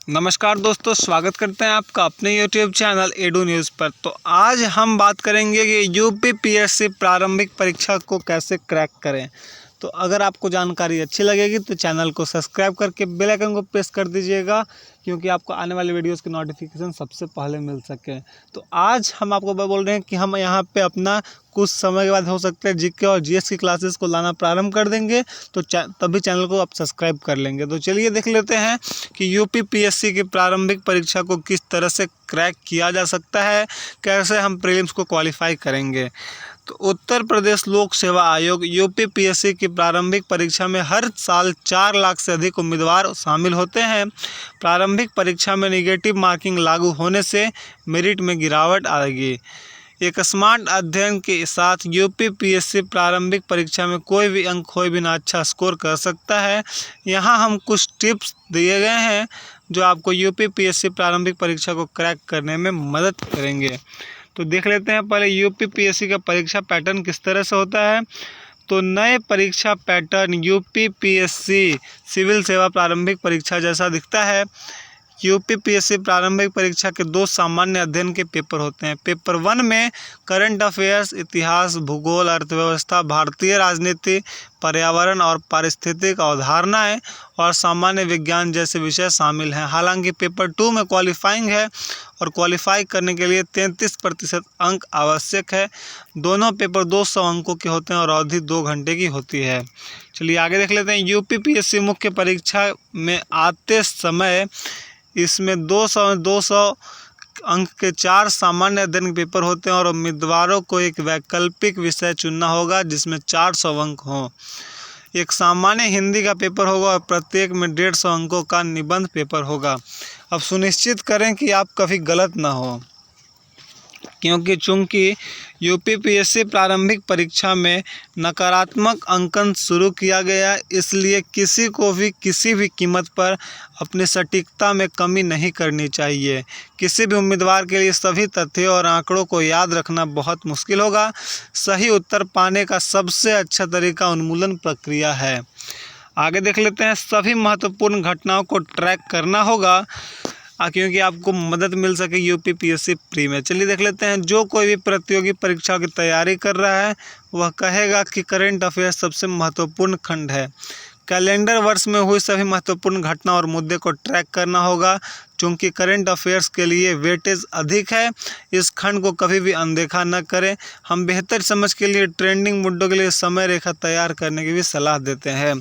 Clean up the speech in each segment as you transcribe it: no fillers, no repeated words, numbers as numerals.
नमस्कार दोस्तों, स्वागत करते हैं आपका अपने YouTube चैनल एडू न्यूज़ पर। तो आज हम बात करेंगे कि यूपीपीएससी प्रारंभिक परीक्षा को कैसे क्रैक करें। तो अगर आपको जानकारी अच्छी लगेगी तो चैनल को सब्सक्राइब करके बेल आइकन को प्रेस कर दीजिएगा, क्योंकि आपको आने वाले वीडियोस की नोटिफिकेशन सबसे पहले मिल सके। तो आज हम आपको बोल रहे हैं कि हम यहाँ पे अपना कुछ समय के बाद हो सकता है जीके और जीएस की क्लासेस को लाना प्रारंभ कर देंगे, तो तभी चैनल को आप सब्सक्राइब कर लेंगे। तो चलिए देख लेते हैं कि यूपीपीएससी की प्रारंभिक परीक्षा को किस तरह से क्रैक किया जा सकता है, कैसे हम प्रीलिम्स को क्वालिफाई करेंगे। तो उत्तर प्रदेश लोक सेवा आयोग यूपीपीएससी की प्रारंभिक परीक्षा में हर साल 4 लाख से अधिक उम्मीदवार शामिल होते हैं। प्रारंभिक परीक्षा में नेगेटिव मार्किंग लागू होने से मेरिट में गिरावट आएगी। एक स्मार्ट अध्ययन के साथ यूपीपीएससी प्रारंभिक परीक्षा में कोई भी अंक खोए बिना अच्छा स्कोर कर सकता है। यहाँ हम कुछ टिप्स दिए गए हैं जो आपको यूपीपीएससी प्रारंभिक परीक्षा को क्रैक करने में मदद करेंगे। तो देख लेते हैं पहले यूपीपीएससी का परीक्षा पैटर्न किस तरह से होता है। तो नए परीक्षा पैटर्न यूपीपीएससी सिविल सेवा प्रारंभिक परीक्षा जैसा दिखता है। यूपीपीएससी प्रारंभिक परीक्षा के 2 सामान्य अध्ययन के पेपर होते हैं। पेपर 1 में करंट अफेयर्स, इतिहास, भूगोल, अर्थव्यवस्था, भारतीय राजनीति, पर्यावरण और पारिस्थितिक अवधारणाएं और सामान्य विज्ञान जैसे विषय शामिल हैं। हालांकि पेपर 2 में क्वालिफाइंग है और क्वालिफाई करने के लिए 33% अंक आवश्यक है। दोनों पेपर 200 अंकों के होते हैं और अवधि 2 घंटे की होती है। चलिए आगे देख लेते हैं। यूपीपीएससी मुख्य परीक्षा में आते समय इसमें 200 अंक के 4 सामान्य अध्ययन के पेपर होते हैं और उम्मीदवारों को एक वैकल्पिक विषय चुनना होगा जिसमें 400 अंक हों। एक सामान्य हिंदी का पेपर होगा और प्रत्येक में 150 अंकों का निबंध पेपर होगा। अब सुनिश्चित करें कि आप कभी गलत ना हो, क्योंकि चूंकि यूपीपीएससी प्रारंभिक परीक्षा में नकारात्मक अंकन शुरू किया गया, इसलिए किसी को भी किसी भी कीमत पर अपनी सटीकता में कमी नहीं करनी चाहिए। किसी भी उम्मीदवार के लिए सभी तथ्यों और आंकड़ों को याद रखना बहुत मुश्किल होगा। सही उत्तर पाने का सबसे अच्छा तरीका उन्मूलन प्रक्रिया है। आगे देख लेते हैं। सभी महत्वपूर्ण घटनाओं को ट्रैक करना होगा क्योंकि आपको मदद मिल सके यूपीपीएससी प्री में। चलिए देख लेते हैं। जो कोई भी प्रतियोगी परीक्षा की तैयारी कर रहा है वह कहेगा कि करंट अफेयर्स सबसे महत्वपूर्ण खंड है। कैलेंडर वर्ष में हुई सभी महत्वपूर्ण घटना और मुद्दे को ट्रैक करना होगा। चूँकि करंट अफेयर्स के लिए वेटेज अधिक है, इस खंड को कभी भी अनदेखा न करें। हम बेहतर समझ के लिए ट्रेंडिंग मुद्दों के लिए समय रेखा तैयार करने की भी सलाह देते हैं।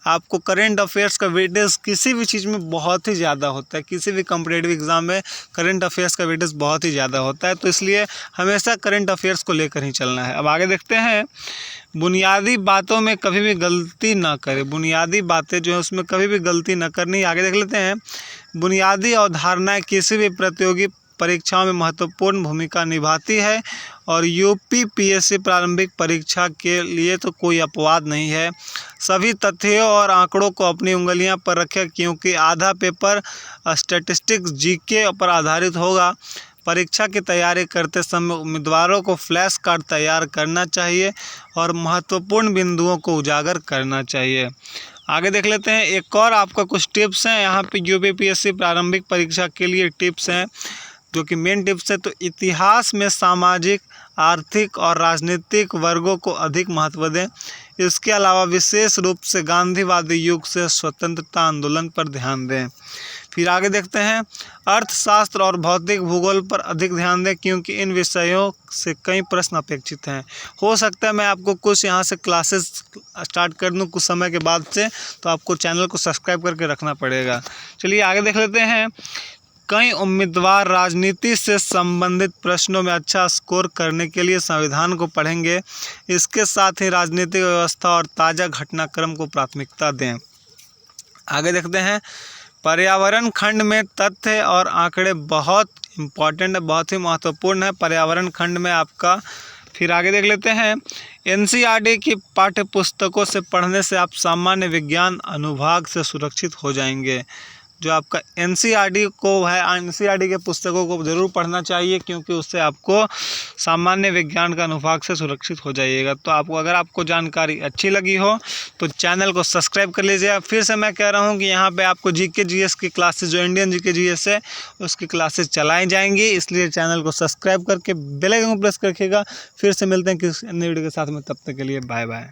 आपको करंट अफेयर्स का वेटेज किसी भी चीज़ में बहुत ही ज़्यादा होता है। किसी भी कॉम्पिटिटिव एग्ज़ाम में करंट अफेयर्स का वेटेज बहुत ही ज़्यादा होता है, तो इसलिए हमेशा करंट अफेयर्स को लेकर ही चलना है। अब आगे देखते हैं। बुनियादी बातों में कभी भी गलती ना करें। बुनियादी बातें जो है उसमें कभी भी गलती ना करनी। आगे देख लेते हैं। बुनियादी अवधारणाएं किसी भी प्रतियोगी परीक्षाओं में महत्वपूर्ण भूमिका निभाती है और यूपीपीएससी प्रारंभिक परीक्षा के लिए तो कोई अपवाद नहीं है। सभी तथ्यों और आंकड़ों को अपनी उंगलियां पर रखें, क्योंकि आधा पेपर स्टैटिस्टिक्स जीके पर आधारित होगा। परीक्षा की तैयारी करते समय उम्मीदवारों को फ्लैश कार्ड तैयार करना चाहिए और महत्वपूर्ण बिंदुओं को उजागर करना चाहिए। आगे देख लेते हैं। एक और आपका कुछ टिप्स हैं यहाँ पे यूपीपीएससी प्रारंभिक परीक्षा के लिए टिप्स हैं, जो कि मेन टिप्स है। तो इतिहास में सामाजिक, आर्थिक और राजनीतिक वर्गों को अधिक महत्व दें। इसके अलावा विशेष रूप से गांधीवादी युग से स्वतंत्रता आंदोलन पर ध्यान दें। फिर आगे देखते हैं। अर्थशास्त्र और भौतिक भूगोल पर अधिक ध्यान दें, क्योंकि इन विषयों से कई प्रश्न अपेक्षित हैं। हो सकता है मैं आपको कुछ यहाँ से क्लासेस स्टार्ट कर दूँ कुछ समय के बाद से, तो आपको चैनल को सब्सक्राइब करके रखना पड़ेगा। चलिए आगे देख लेते हैं। कई उम्मीदवार राजनीति से संबंधित प्रश्नों में अच्छा स्कोर करने के लिए संविधान को पढ़ेंगे। इसके साथ ही राजनीतिक व्यवस्था और ताज़ा घटनाक्रम को प्राथमिकता दें। आगे देखते हैं। पर्यावरण खंड में तथ्य और आंकड़े बहुत इम्पॉर्टेंट है, बहुत ही महत्वपूर्ण है पर्यावरण खंड में आपका। फिर आगे देख लेते हैं। एनसीईआरटी की पाठ्य पुस्तकों से पढ़ने से आप सामान्य विज्ञान अनुभाग से सुरक्षित हो जाएंगे। जो आपका एनसीईआरटी को है, एनसीईआरटी के पुस्तकों को ज़रूर पढ़ना चाहिए, क्योंकि उससे आपको सामान्य विज्ञान का अनुभाग से सुरक्षित हो जाइएगा। तो आपको अगर आपको जानकारी अच्छी लगी हो तो चैनल को सब्सक्राइब कर लीजिए। फिर से मैं कह रहा हूँ कि यहाँ पे आपको जीके जीएस की क्लासेस, जो इंडियन जीके जीएस है उसकी क्लासेस चलाई जाएंगी, इसलिए चैनल को सब्सक्राइब करके बेल आइकन को प्रेस रखिएगा। फिर से मिलते हैं किसी अन्य वीडियो के साथ में, तब तक के लिए बाय बाय।